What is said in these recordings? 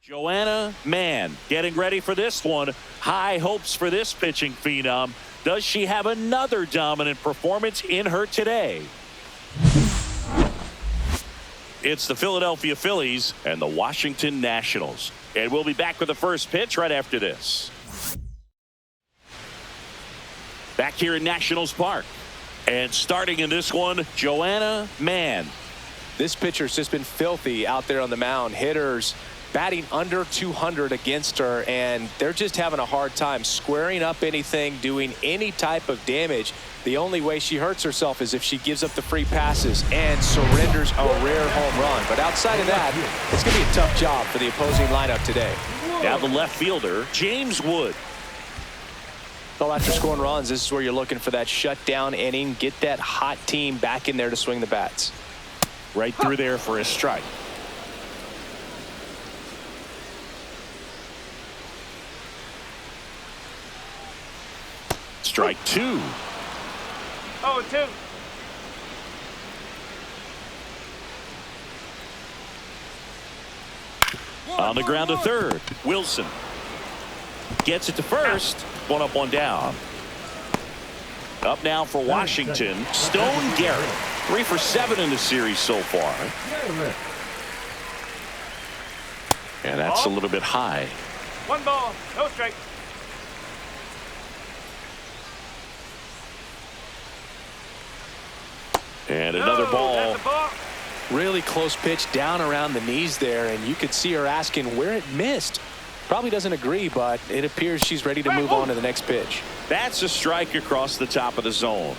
Joanna, Mann, getting ready for this one. High hopes for this pitching phenom. Does she have another dominant performance in her today? It's the Philadelphia Phillies and the Washington Nationals. And we'll be back with the first pitch right after this. Back here in Nationals Park. And starting in this one, Joanna, Mann. This pitcher's just been filthy out there on the mound. Hitters batting under 200 against her, and they're just having a hard time squaring up anything, doing any type of damage. The only way she hurts herself is if she gives up the free passes and surrenders a rare home run. But outside of that, it's going to be a tough job for the opposing lineup today. Now the left fielder, James Wood. Well, after scoring runs, this is where you're looking for that shutdown inning. Get that hot team back in there to swing the bats. Right through there for a strike. Strike two. 0-2. On the ground to third. Wilson gets it to first. One up, one down. Up now for Washington, Stone Garrett. 3 for 7 in the series so far. And that's a little bit high. 1 ball, no strike. And another ball. Really close pitch down around the knees there, and you could see her asking where it missed. Probably doesn't agree, but it appears she's ready to move on to the next pitch. That's a strike across the top of the zone.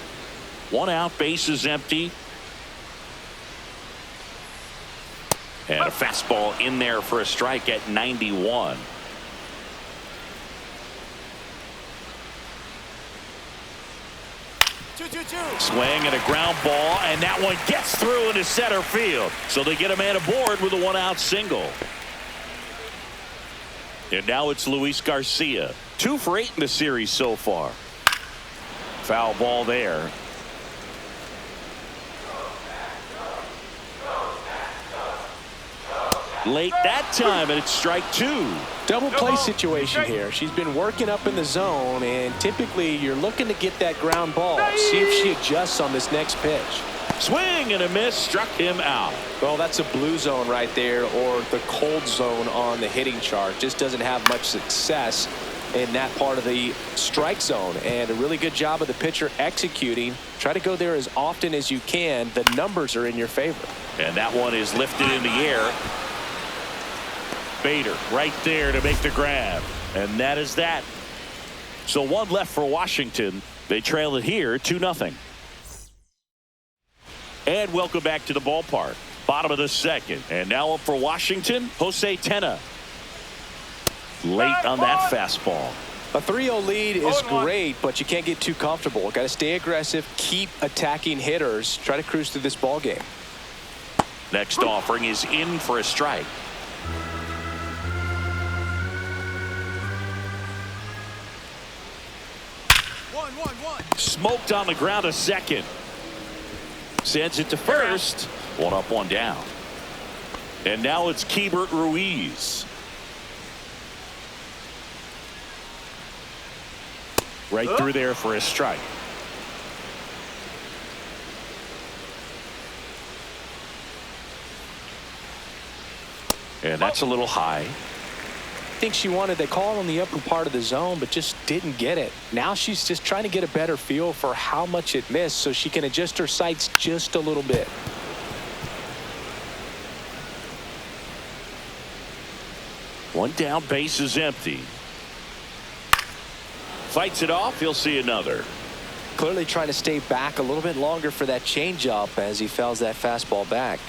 1 out, bases empty. And a fastball in there for a strike at 91. Swing and a ground ball, and that one gets through into center field. So they get a man aboard with a 1-out single. And now it's Luis Garcia. 2 for 8 in the series so far. Foul ball there. Late that time, and it's strike 2. Double play situation here. She's been working up in the zone, and typically you're looking to get that ground ball. See if she adjusts on this next pitch. Swing and a miss, struck him out. Well, that's a blue zone right there, or the cold zone on the hitting chart. Just doesn't have much success in that part of the strike zone, and a really good job of the pitcher executing. Try to go there as often as you can. The numbers are in your favor. And that one is lifted in the air. Bader right there to make the grab, and that is that. So 1 left for Washington. They trail it here 2-0. And welcome back to the ballpark. Bottom of the second, and now up for Washington, Jose Tena. Late on that fastball. A 3-0 lead is great, but you can't get too comfortable. Got to stay aggressive, keep attacking hitters, try to cruise through this ball game. Next offering is in for a strike. Smoked on the ground to second. Sends it to first. 1 up, 1 down. And now it's Keibert Ruiz. Right through there for a strike. And that's a little high. I think she wanted the call on the upper part of the zone, but just didn't get it. Now she's just trying to get a better feel for how much it missed so she can adjust her sights just a little bit. One down, base is empty. Fights it off, he'll see another. Clearly trying to stay back a little bit longer for that changeup as he fouls that fastball back.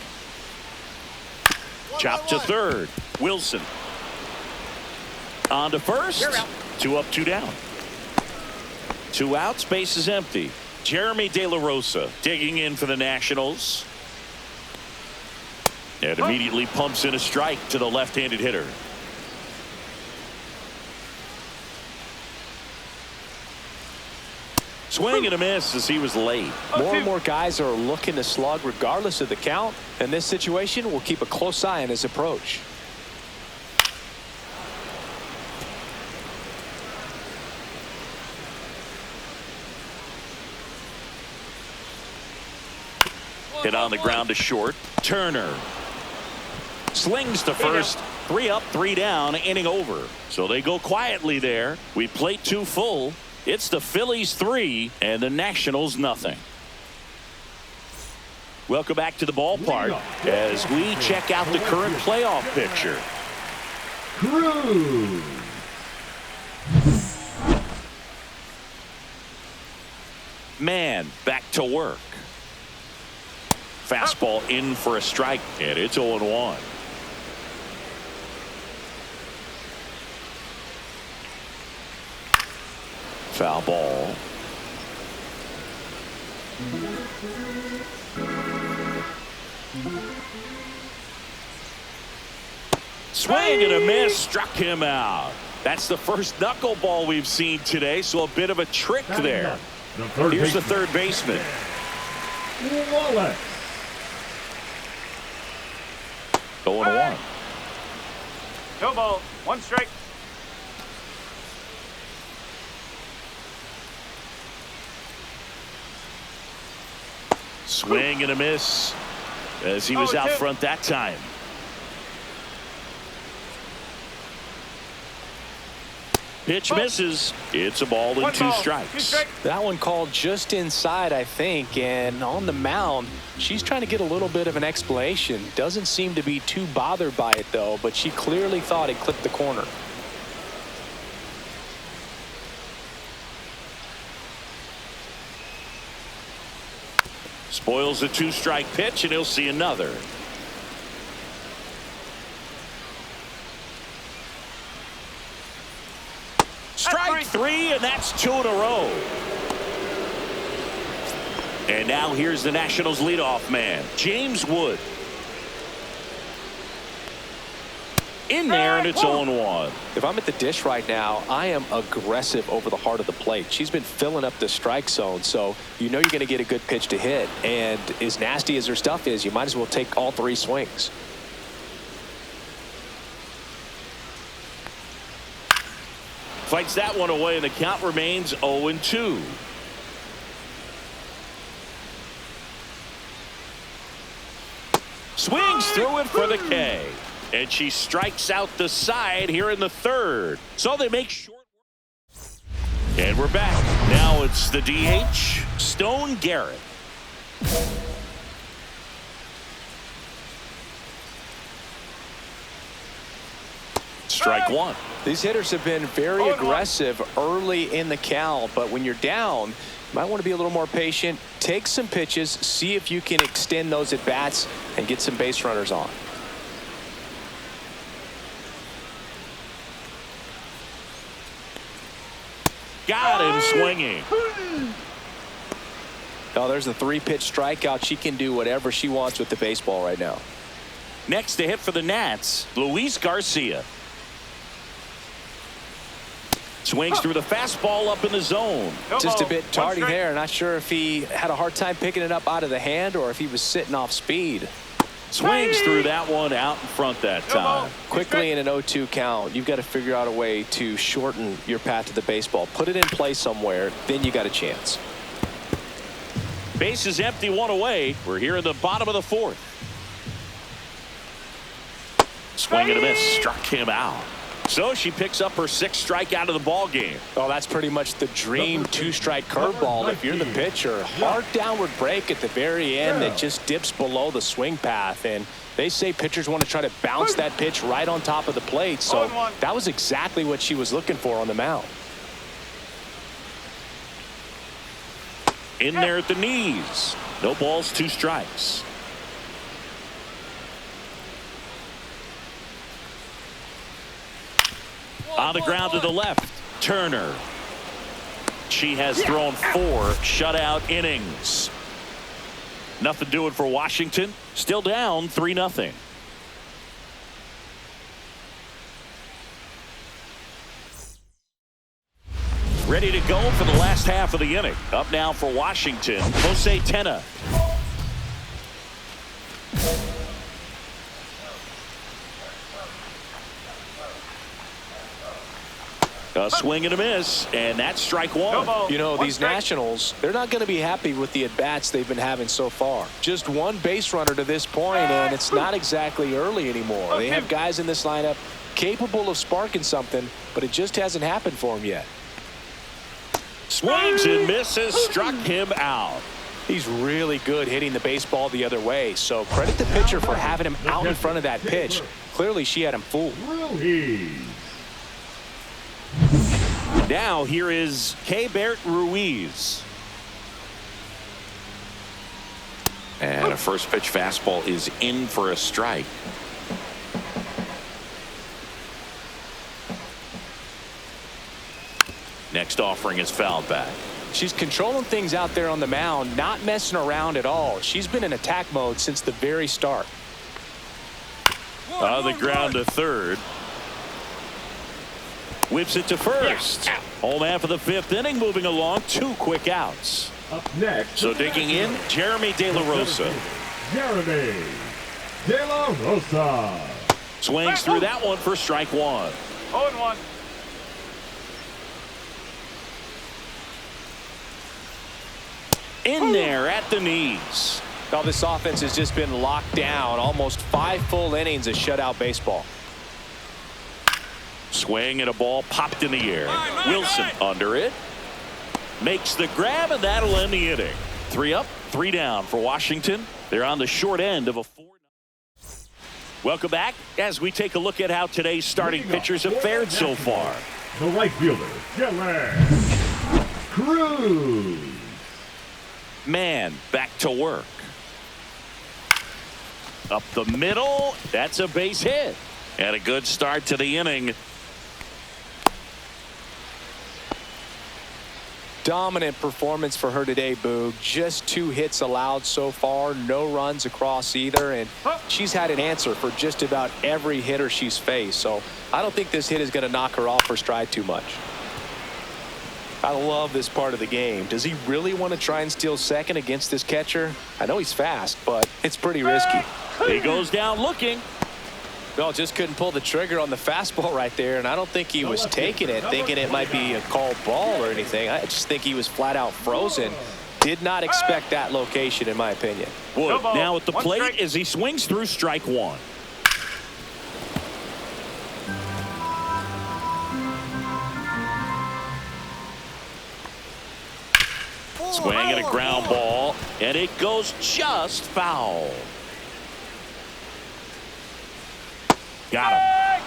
Chop to third. Wilson. On to first. 2 up, 2 down. 2 outs, base is empty. Jeremy De La Rosa digging in for the Nationals. And immediately pumps in a strike to the left-handed hitter. Swing and a miss as he was late. More and more guys are looking to slug regardless of the count. In this situation, we'll keep a close eye on his approach. Hit on the ground to short. Turner slings to first. 3 up, 3 down, inning over. So they go quietly there. We plate 2 full. It's the Phillies 3 and the Nationals nothing. Welcome back to the ballpark as we check out the current playoff picture. Cruz. Mann back to work. Fastball in for a strike, and it's 0-1. Foul ball. Swing and a miss, struck him out. That's the first knuckleball we've seen today, so a bit of a trick there. Here's the third baseman. Wallace. 0-1. No ball. 1 strike. Swing and a miss as he was out front that time. Pitch misses. It's a ball and 2 strikes. That one called just inside, I think, and on the mound, she's trying to get a little bit of an explanation. Doesn't seem to be too bothered by it, though, but she clearly thought it clipped the corner. Spoils the 2-strike pitch, and he'll see another. Strike 3, and that's 2 in a row. And now here's the Nationals leadoff man, James Wood. In there, and it's 0-1. If I'm at the dish right now, I am aggressive over the heart of the plate. She's been filling up the strike zone, so you know you're going to get a good pitch to hit. And as nasty as her stuff is, you might as well take all 3 swings. Fights that one away, and the count remains 0-2. Swings through it for the K. And she strikes out the side here in the 3rd. So they make short. And we're back. Now it's the DH, Stone Garrett. Strike 1. These hitters have been very aggressive early in the count, but when you're down, you might want to be a little more patient. Take some pitches, see if you can extend those at bats and get some base runners on. Got him swinging. Oh, there's a 3-pitch strikeout. She can do whatever she wants with the baseball right now. Next to hit for the Nats, Luis Garcia. Swings through the fastball up in the zone. Just a bit tardy there. Not sure if he had a hard time picking it up out of the hand or if he was sitting off speed. Swings through that one out in front that time. Quickly in an 0-2 count, you've got to figure out a way to shorten your path to the baseball. Put it in play somewhere, then you got a chance. Base is empty, 1 away. We're here in the bottom of the 4th. Swing and a miss, struck him out. So she picks up her 6th strikeout of the ball game. Oh, that's pretty much the dream 2-strike curveball if you're the pitcher. Hard downward break at the very end that just dips below the swing path. And they say pitchers want to try to bounce that pitch right on top of the plate. So that was exactly what she was looking for on the mound. In there at the knees. No balls, 2 strikes. On the ground to the left, Turner. She has thrown 4 shutout innings. Nothing doing for Washington. Still down 3-0. Ready to go for the last half of the inning. Up now for Washington, Jose Tena. A swing and a miss, and that's strike No one. ball. You know, One these strike. Nationals, they're not going to be happy with the at-bats they've been having so far. Just one base runner to this point, and it's not exactly early anymore. They have guys in this lineup capable of sparking something, but it just hasn't happened for them yet. Swings and misses, struck him out. He's really good hitting the baseball the other way, so credit the pitcher for having him out in front of that pitch. Clearly, she had him fooled. Ruiz. Now here is Bert Ruiz. And a first pitch fastball is in for a strike. Next offering is fouled back. She's controlling things out there on the mound, not messing around at all. She's been in attack mode since the very start. On the ground to third. Whips it to first. Home half of the fifth inning, moving along. 2 quick outs. Up next. So digging in, Jeremy De La Rosa. Jeremy De La Rosa. Swings through that one for strike one. 0-1. In there at the knees. Well, this offense has just been locked down. Almost 5 full innings of shutout baseball. Swing and a ball popped in the air. Wilson under it. Makes the grab, and that'll end the inning. 3 up, 3 down for Washington. They're on the short end of a 4. Welcome back as we take a look at how today's starting pitchers have fared so far. The right fielder, Dylan Cruz. Mann back to work. Up the middle. That's a base hit. And a good start to the inning. Dominant performance for her today, Boog. Just 2 hits allowed so far. No runs across either. And she's had an answer for just about every hitter she's faced. So I don't think this hit is going to knock her off her stride too much. I love this part of the game. Does he really want to try and steal second against this catcher? I know he's fast, but it's pretty risky. He goes down looking. Well, just couldn't pull the trigger on the fastball right there, and I don't think he was taking it, thinking it might be a called ball or anything. I just think he was flat out frozen. Did not expect that location, in my opinion. Wood ball. now at the 1 plate strike. as he swings through strike one. Swing and a ground ball, and it goes just foul. Got him.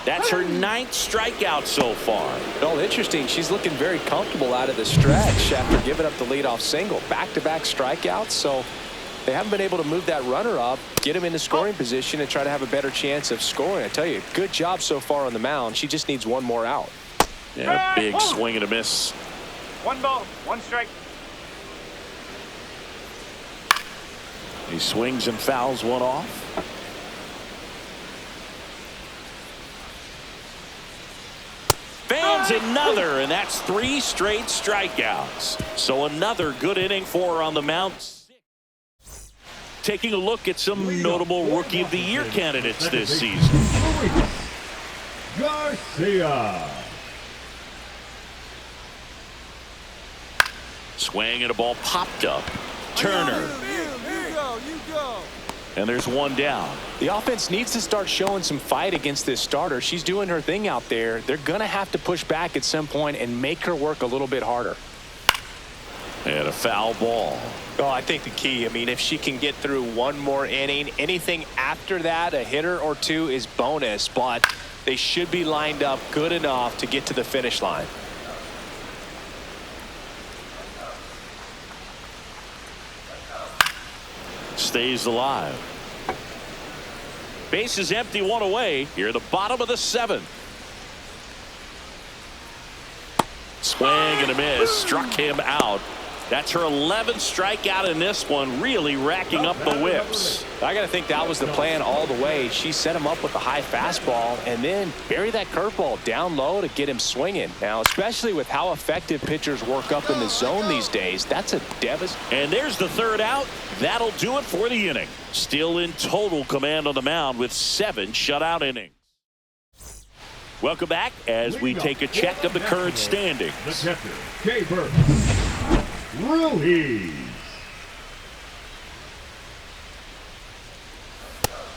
That's her 9th strikeout so far. Well, interesting. She's looking very comfortable out of the stretch after giving up the leadoff single. Back-to-back strikeouts, so they haven't been able to move that runner up, get him into scoring position, and try to have a better chance of scoring. I tell you, good job so far on the mound. She just needs 1 more out. Yeah, big swing and a miss. 1 ball, 1 strike. He swings and fouls one off. Fans another, and that's 3 straight strikeouts. So another good inning for her on the mound. Taking a look at some notable Rookie of the Year candidates this season. Luis Garcia. Swing and a ball popped up. Turner. And there's 1 down. The offense needs to start showing some fight against this starter. She's doing her thing out there. They're going to have to push back at some point and make her work a little bit harder. And a foul ball. Oh, I think the key, I mean, if she can get through 1 more inning, anything after that, a hitter or 2 is bonus, but they should be lined up good enough to get to the finish line. Stays alive. Base is empty, 1 away. Here at the bottom of the 7th. Swing and a miss. Struck him out. That's her 11th strikeout in this one, really racking up the whips. I got to think that was the plan all the way. She set him up with a high fastball and then bury that curveball down low to get him swinging. Now, especially with how effective pitchers work up in the zone these days, that's a devastating. And there's the 3rd out. That'll do it for the inning. Still in total command on the mound with 7 shutout innings. Welcome back as we take a check of the current standings. The catcher, K. Burke. Ruiz.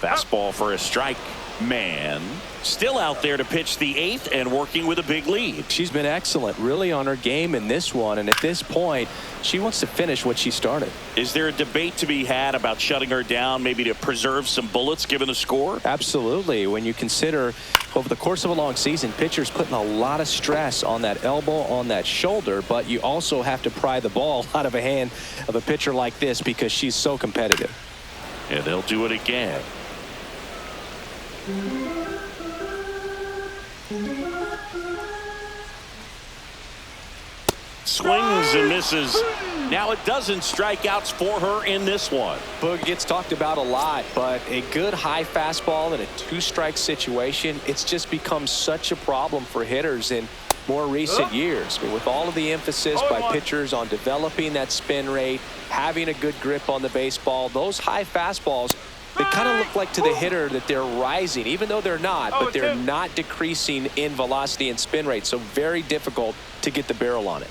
Fastball for a strike. Mann still out there to pitch the 8th and working with a big lead. She's been excellent, really, on her game in this one. And at this point, she wants to finish what she started. Is there a debate to be had about shutting her down, maybe to preserve some bullets given the score? Absolutely. When you consider over the course of a long season, pitchers putting a lot of stress on that elbow, on that shoulder, but you also have to pry the ball out of a hand of a pitcher like this because she's so competitive. And they'll do it again. Swings and misses. Now it doesn't strikeouts for her in this one. Boog gets talked about a lot, but a good high fastball in a 2-strike situation, it's just become such a problem for hitters in more recent years. I mean, with all of the emphasis by pitchers on developing that spin rate, having a good grip on the baseball, those high fastballs, they kind of look like to the hitter that they're rising, even though they're not, but they're not decreasing in velocity and spin rate. So very difficult to get the barrel on it.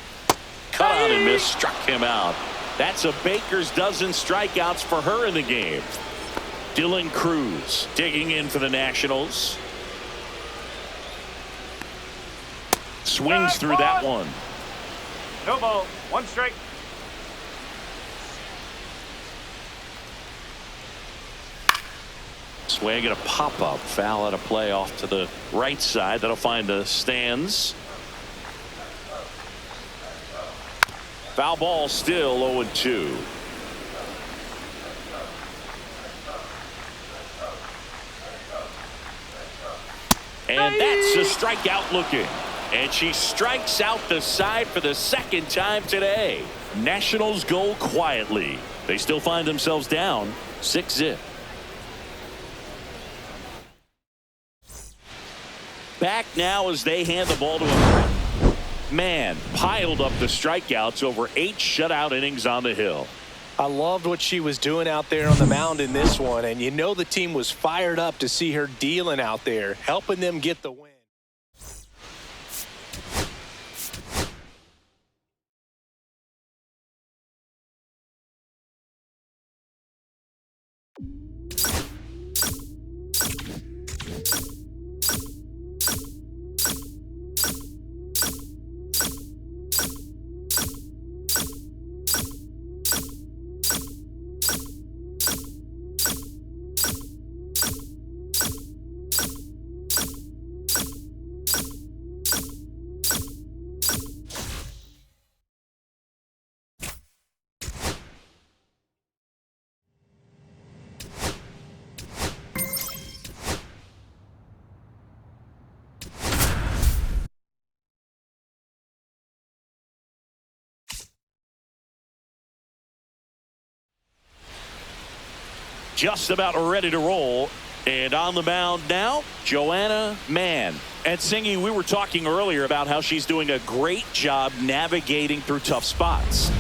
Cut on and miss, struck him out. That's a baker's dozen strikeouts for her in the game. Dylan Cruz digging in for the Nationals. Swings through that one. No ball. 1 strike. Swing and a pop-up. Foul out of play off to the right side. That'll find the stands. Foul ball, still 0-2. And that's a strikeout looking. And she strikes out the side for the second time today. Nationals go quietly. They still find themselves down 6-0. Back now as they hand the ball to a Mann piled up the strikeouts over 8 shutout innings on the hill. I loved what she was doing out there on the mound in this one, and you know the team was fired up to see her dealing out there, helping them get the win. Just about ready to roll. And on the mound now, Joanna Mann. And Singy, we were talking earlier about how she's doing a great job navigating through tough spots.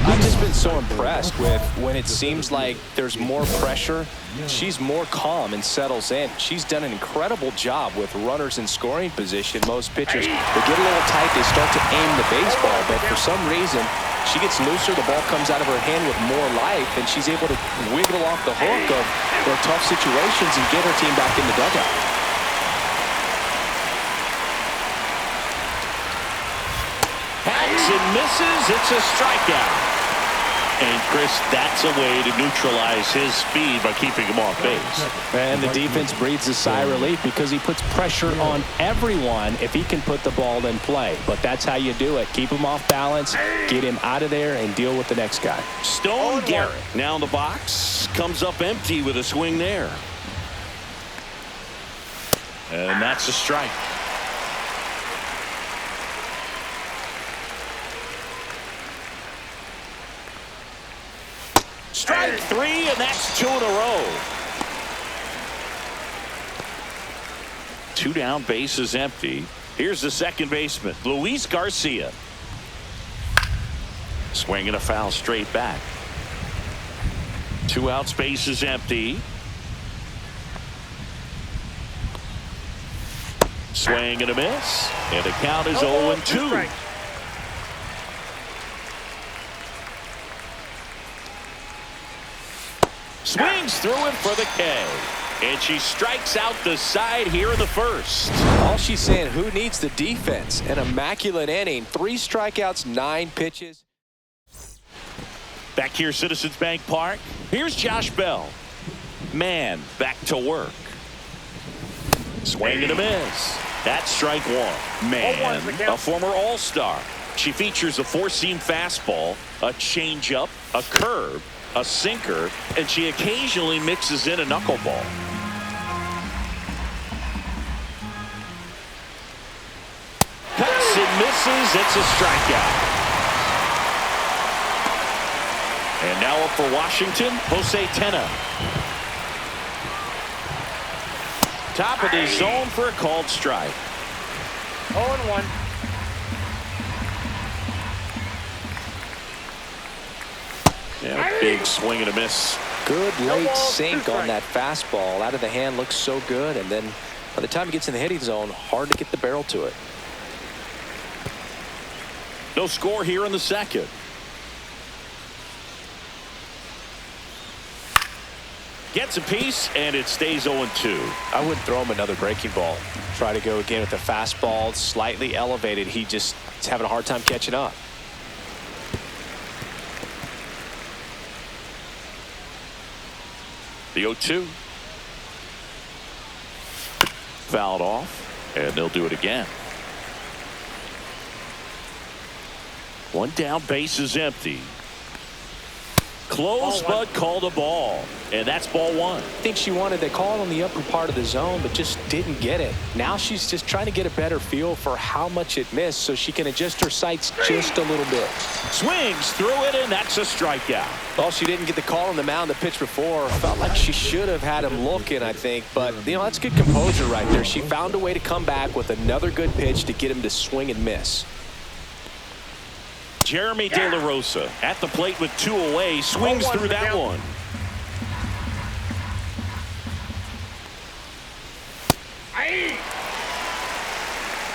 I've just been so impressed with when it seems like there's more pressure, she's more calm and settles in. She's done an incredible job with runners in scoring position. Most pitchers, they get a little tight, they start to aim the baseball, but for some reason, she gets looser, the ball comes out of her hand with more life, and she's able to wiggle off the hook of their tough situations and get her team back in the dugout. Hacks and misses. It's a strikeout. And Chris, that's a way to neutralize his speed by keeping him off base. And the defense breathes a sigh of relief because he puts pressure on everyone if he can put the ball in play. But that's how you do it. Keep him off balance, get him out of there, and deal with the next guy. Stone Garrett now in the box. Comes up empty with a swing there. And that's a strike. Strike 3, and that's 2 in a row. 2 down, bases empty. Here's the second baseman, Luis Garcia. Swinging a foul straight back. 2 outs, bases empty. Swing and a miss. And the count is No ball, 0-2. strikes. Swings through it for the K. And she strikes out the side here in the first. All she's saying, who needs the defense? An immaculate inning. 3 strikeouts, 9 pitches. Back here, Citizens Bank Park. Here's Josh Bell. Mann back to work. Swing and a miss. That's strike 1. Mann, a former All-Star. She features a 4-seam fastball, a changeup, a curve, a sinker, and she occasionally mixes in a knuckleball. Cuts and misses. It's a strikeout. And now up for Washington, Jose Tena. Top of the zone for a called strike. 0-1. And a big swing and a miss. Good late ball, sink 2 on that strikes. fastball. Out of the hand looks so good, and then by the time it gets in the hitting zone, hard to get the barrel to it. No score here in the second. Gets a piece, and it stays 0-2. I wouldn't throw him another breaking ball. Try to go again with the fastball, slightly elevated. He just is having a hard time catching up. The 0-2. Fouled off, and they'll do it again. One down, base is empty. Close, but called a ball. And that's ball 1. I think she wanted to call on the upper part of the zone, but just didn't get it. Now she's just trying to get a better feel for how much it missed so she can adjust her sights just a little bit. Swings through it, and that's a strikeout. Well, she didn't get the call on the mound the pitch before. Felt like she should have had him looking, I think. But, that's good composure right there. She found a way to come back with another good pitch to get him to swing and miss. Jeremy De La Rosa at the plate with 2 away. Swings 0-1 through that down. one.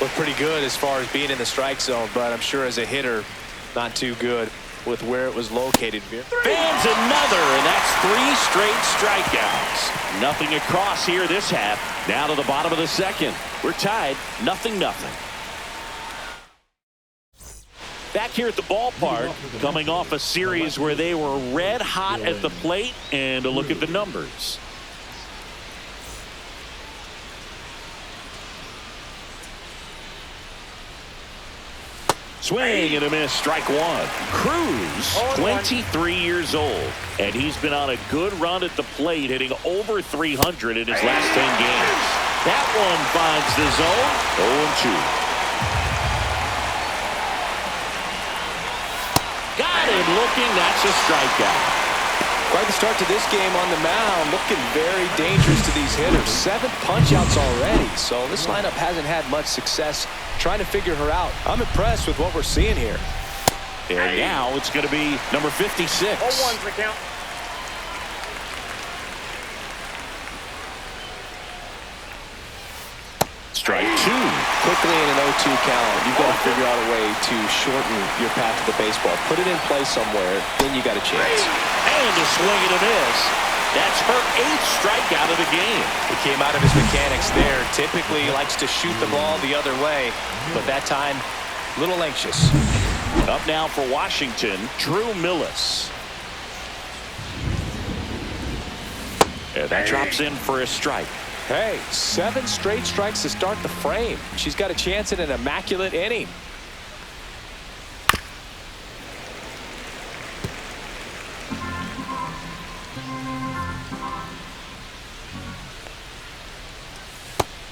Looked pretty good as far as being in the strike zone, but I'm sure as a hitter, not too good with where it was located. Fans another, and that's 3 straight strikeouts. Nothing across here this half. Now to the bottom of the second. We're tied 0-0. Back here at the ballpark, coming off a series where they were red hot at the plate, and a look at the numbers. Swing and a miss, strike 1. Cruz, 23 years old, and he's been on a good run at the plate, hitting over 300 in his last 10 games. That one finds the zone, 0-2. Got him looking, that's a strikeout. Quite the start to this game on the mound, looking very dangerous to these hitters. 7 punch-outs already, so this lineup hasn't had much success trying to figure her out. I'm impressed with what we're seeing here. And now it's going to be number 56. 0-1's the count. Strike 2. Quickly in an 0-2 count, you've got to figure out a way to shorten your path to the baseball. Put it in play somewhere, then you got a chance. And a swing and a miss. That's her 8th strikeout of the game. He came out of his mechanics there. Typically he likes to shoot the ball the other way, but that time, a little anxious. Up now for Washington, Drew Millis. And that drops in for a strike. Hey, 7 straight strikes to start the frame. She's got a chance at an immaculate inning.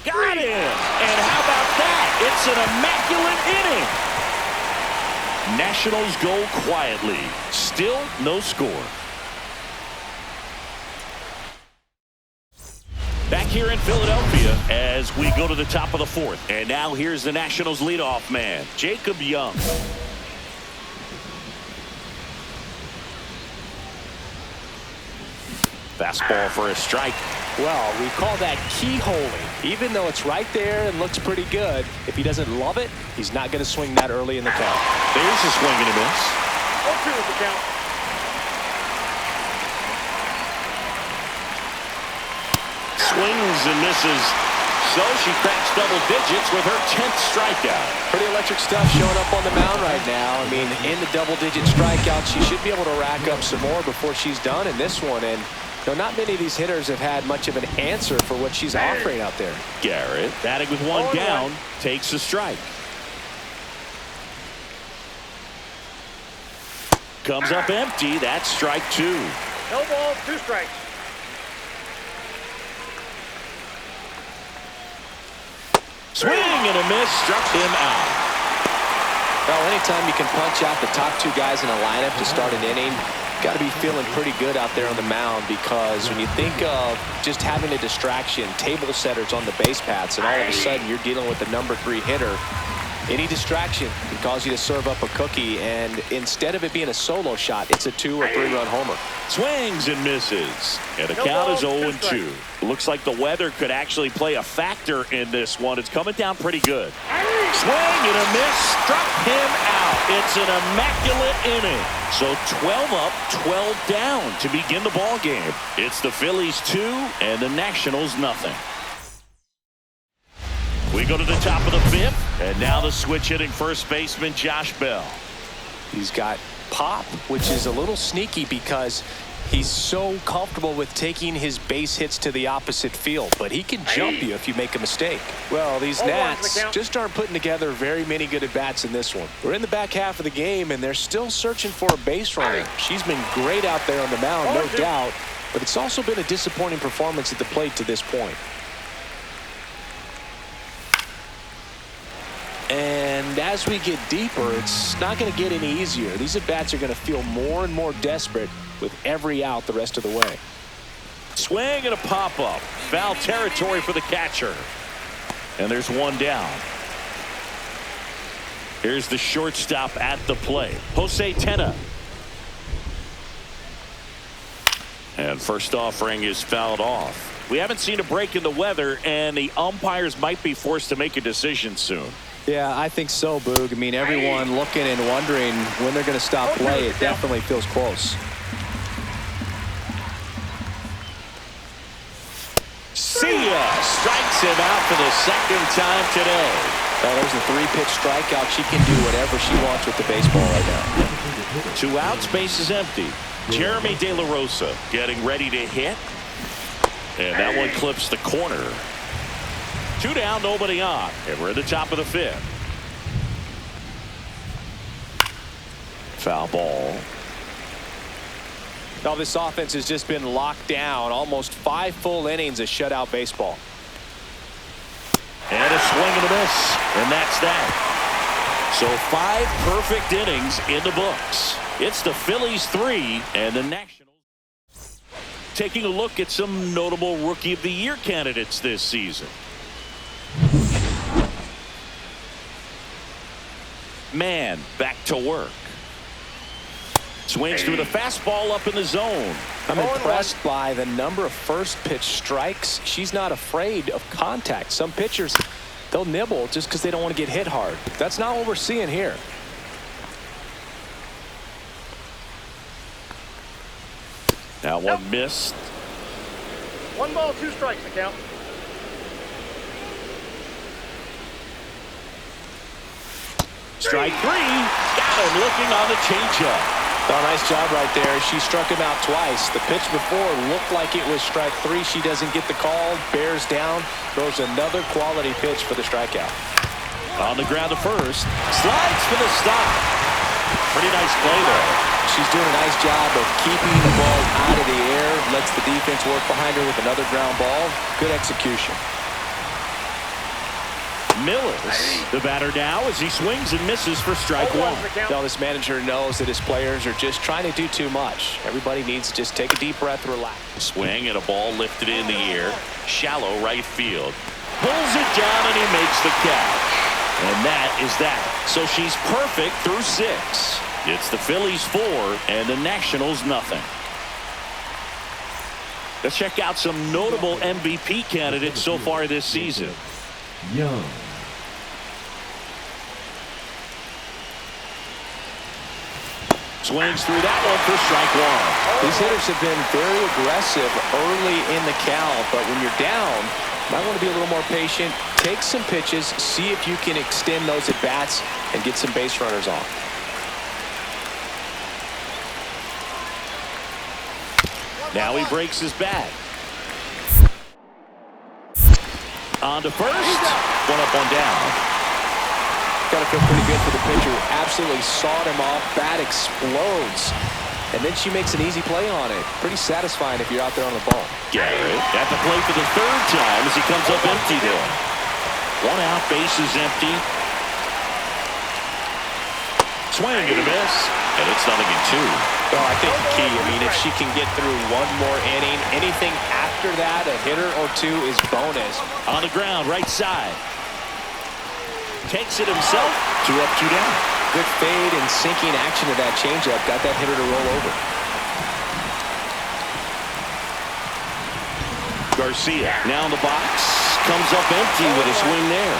Got him! And how about that? It's an immaculate inning. Nationals go quietly. Still no score. Back here in Philadelphia as we go to the top of the 4th. And now here's the Nationals leadoff man, Jacob Young. Fastball for a strike. Well, we call that keyholing. Even though it's right there and looks pretty good, if he doesn't love it, he's not going to swing that early in the count. There's a swing and a miss. 0-2 is the count. Swings and misses. So she cracks double digits with her 10th strikeout. Pretty electric stuff showing up on the mound right now. I mean, in the double-digit strikeouts, she should be able to rack up some more before she's done in this one. And not many of these hitters have had much of an answer for what she's offering out there. Garrett, batting with one down, takes a strike. Comes up empty. That's strike 2. No balls, 2 strikes. Swing and a miss, struck him out. Well, anytime you can punch out the top 2 guys in a lineup to start an inning, got to be feeling pretty good out there on the mound, because when you think of just having a distraction, table setters on the base paths, and all of a sudden you're dealing with the number 3 hitter, any distraction can cause you to serve up a cookie, and instead of it being a solo shot, it's a 2 or 3 run homer. Swings and misses. And the count is 0-2. Looks like the weather could actually play a factor in this one. It's coming down pretty good. Swing and a miss. Struck him out. It's an immaculate inning. So 12 up, 12 down to begin the ball game. It's the Phillies 2 and the Nationals nothing. We go to the top of the 5th, and now the switch hitting first baseman Josh Bell. He's got pop, which is a little sneaky because he's so comfortable with taking his base hits to the opposite field, but he can jump you if you make a mistake. Well, these Nats just aren't putting together very many good at-bats in this one. We're in the back half of the game, and they're still searching for a base runner. She's been great out there on the mound, no doubt, but it's also been a disappointing performance at the plate to this point. And as we get deeper, it's not going to get any easier. These at-bats are going to feel more and more desperate with every out the rest of the way. Swing and a pop-up. Foul territory for the catcher. And there's one down. Here's the shortstop at the plate, Jose Tena. And first offering is fouled off. We haven't seen a break in the weather, and the umpires might be forced to make a decision soon. Yeah, I think so, Boog. I mean, everyone looking and wondering when they're going to stop play. It definitely feels close. See ya! Strikes him out for the second time today. Well, there's a 3-pitch strikeout. She can do whatever she wants with the baseball right now. 2 outs, base is empty. Jeremy De La Rosa getting ready to hit. And that one clips the corner. 2 down, nobody on. And we're at the top of the 5th. Foul ball. Now this offense has just been locked down. Almost 5 full innings of shutout baseball. And a swing and a miss. And that's that. So 5 perfect innings in the books. It's the Phillies 3 and the Nationals. Taking a look at some notable Rookie of the Year candidates this season. Mann back to work. Swings through the fastball up in the zone. I'm impressed by the number of first pitch strikes. She's not afraid of contact. Some pitchers, they'll nibble just because they don't want to get hit hard. That's not what we're seeing here. That one missed. 1 ball, 2 strikes, the count. Strike 3. Got him looking on the changeup. Oh, nice job right there. She struck him out twice. The pitch before looked like it was strike 3. She doesn't get the call. Bears down. Throws another quality pitch for the strikeout. On the ground to first. Slides for the stop. Pretty nice play there. She's doing a nice job of keeping the ball out of the air. Lets the defense work behind her with another ground ball. Good execution. Millis, the batter now, as he swings and misses for strike 1. Now this manager knows that his players are just trying to do too much. Everybody needs to just take a deep breath, relax. Swing and a ball lifted in the air. Shallow right field. Pulls it down and he makes the catch. And that is that. So she's perfect through 6. It's the Phillies 4 and the Nationals nothing. Let's check out some notable MVP candidates so far this season. Young. Swings through that one for strike one. These hitters have been very aggressive early in the count, but when you're down, you might want to be a little more patient. Take some pitches, see if you can extend those at bats and get some base runners on. Now he breaks his bat. On to first. One up, one down. Got to feel pretty good for the pitcher. Absolutely sawed him off. Bat explodes. And then she makes an easy play on it. Pretty satisfying if you're out there on the ball. Garrett at the plate for the third time as he comes up empty there. One out, base is empty. Swing and a miss. And it's 0-2. Well, I think the key, I mean, if she can get through one more inning, anything after that, a hitter or two is bonus. On the ground, right side. Takes it himself. 2 up, 2 down. Good fade and sinking action of that changeup. Got that hitter to roll over. Garcia now in the box. Comes up empty with a swing there.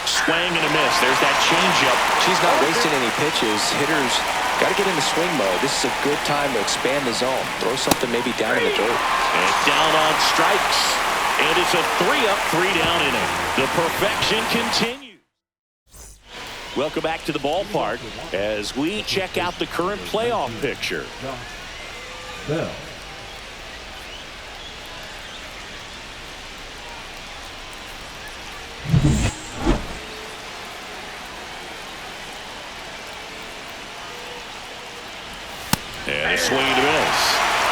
Swing and a miss. There's that changeup. She's not wasting any pitches. Hitters got to get into swing mode. This is a good time to expand the zone. Throw something maybe down in the dirt. And down on strikes. And it's a 3-up, 3-down inning. The perfection continues. Welcome back to the ballpark as we check out the current playoff picture. Bell. And a swing and a miss.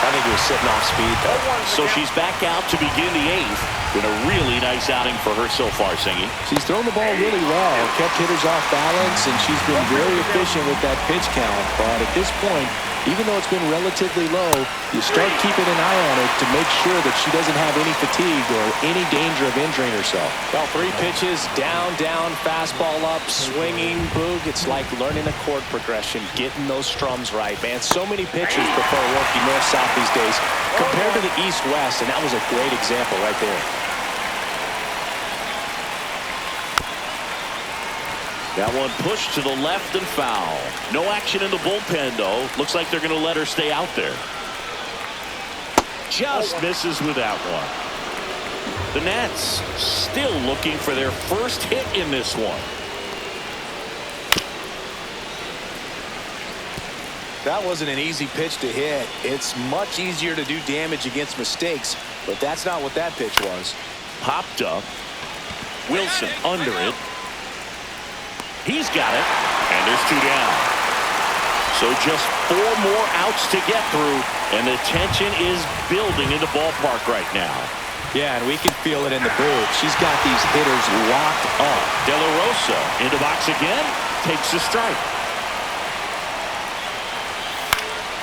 I think he was sitting off speed, though. So she's back out to begin the 8th. Been a really nice outing for her so far, Singy. She's thrown the ball really well, kept hitters off balance, and she's been very efficient with that pitch count. But at this point, even though it's been relatively low, you start keeping an eye on it to make sure that she doesn't have any fatigue or any danger of injuring herself. Well, 3 pitches, down, fastball up, swinging, boog. It's like learning a chord progression, getting those strums right, man. So many pitchers prefer working north-south these days compared to the east-west, and that was a great example right there. That one pushed to the left and foul. No action in the bullpen, though. Looks like they're going to let her stay out there. Just misses with that one. The Nats still looking for their first hit in this one. That wasn't an easy pitch to hit. It's much easier to do damage against mistakes, but that's not what that pitch was. Popped up. Wilson under it. He's got it, and there's 2 down. So just 4 more outs to get through, and the tension is building in the ballpark right now. Yeah, and we can feel it in the booth. She's got these hitters locked up. De La Rosa in the box again, takes the strike.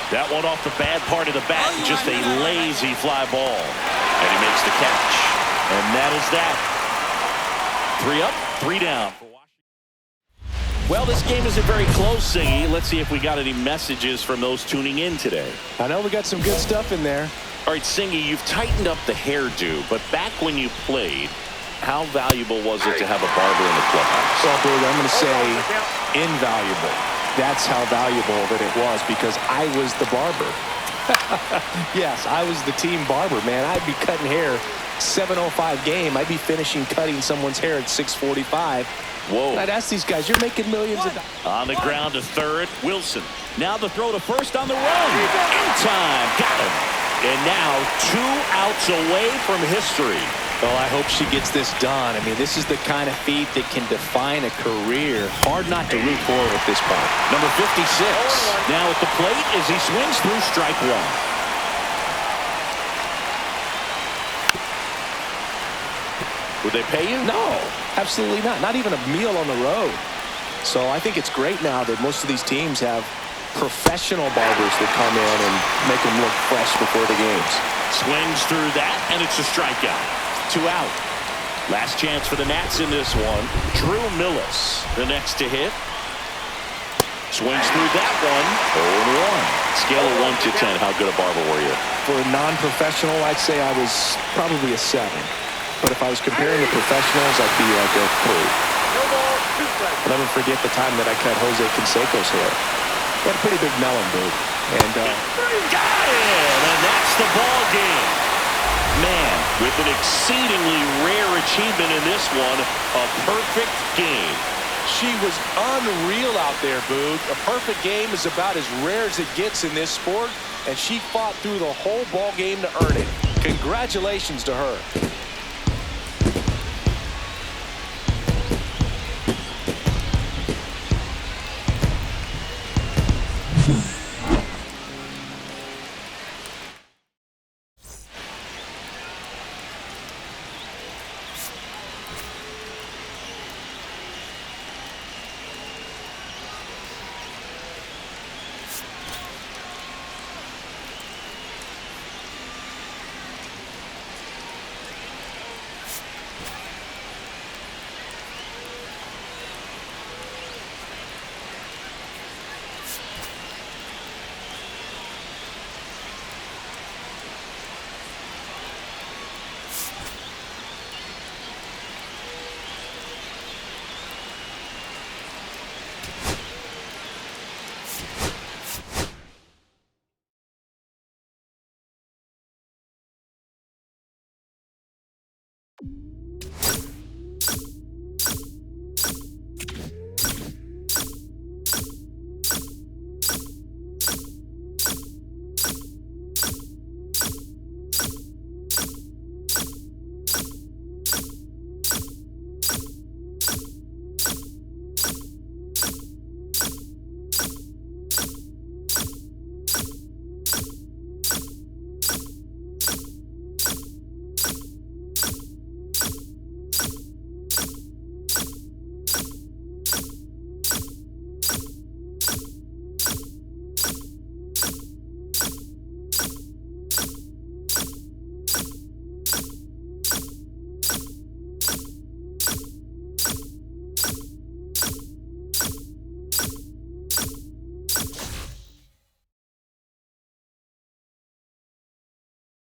That one off the bad part of the bat, just a lazy fly ball. And he makes the catch. And that is that. 3 up, 3 down. Well, this game isn't very close, Singy. Let's see if we got any messages from those tuning in today. I know we got some good stuff in there. All right, Singy, you've tightened up the hairdo, but back when you played, how valuable was it to have a barber in the clubhouse? Well, Big, I'm going to say invaluable. That's how valuable that it was because I was the barber. Yes, I was the team barber, man. I'd be cutting hair 7:05 game. I'd be finishing cutting someone's hair at 6:45. Whoa. I'd ask these guys, you're making millions of dollars. On the ground to third, Wilson. Now the throw to first on the run. In time, got him. And now 2 outs away from history. Well, I hope she gets this done. I mean, this is the kind of feat that can define a career. Hard not to root for her at this point. Number 56. Now at the plate as he swings through strike 1. Would they pay you? No, absolutely not. Not even a meal on the road. So I think it's great now that most of these teams have professional barbers that come in and make them look fresh before the games. Swings through that, and it's a strikeout. 2 out. Last chance for the Nats in this one. Drew Millis, the next to hit. Swings through that one. 0-1. Scale of 1 to 10. How good a barber were you? For a non-professional, I'd say I was probably a 7. But if I was comparing the professionals, I'd be like a 3. No ball, 2 strikes. I'll never forget the time that I cut Jose Canseco's hair. He had a pretty big melon, dude. And Got it! And that's the ball game. Man, with an exceedingly rare achievement in this one, a perfect game. she was unreal out there, Boog. A perfect game is about as rare as it gets in this sport, and she fought through the whole ball game to earn it. Congratulations to her.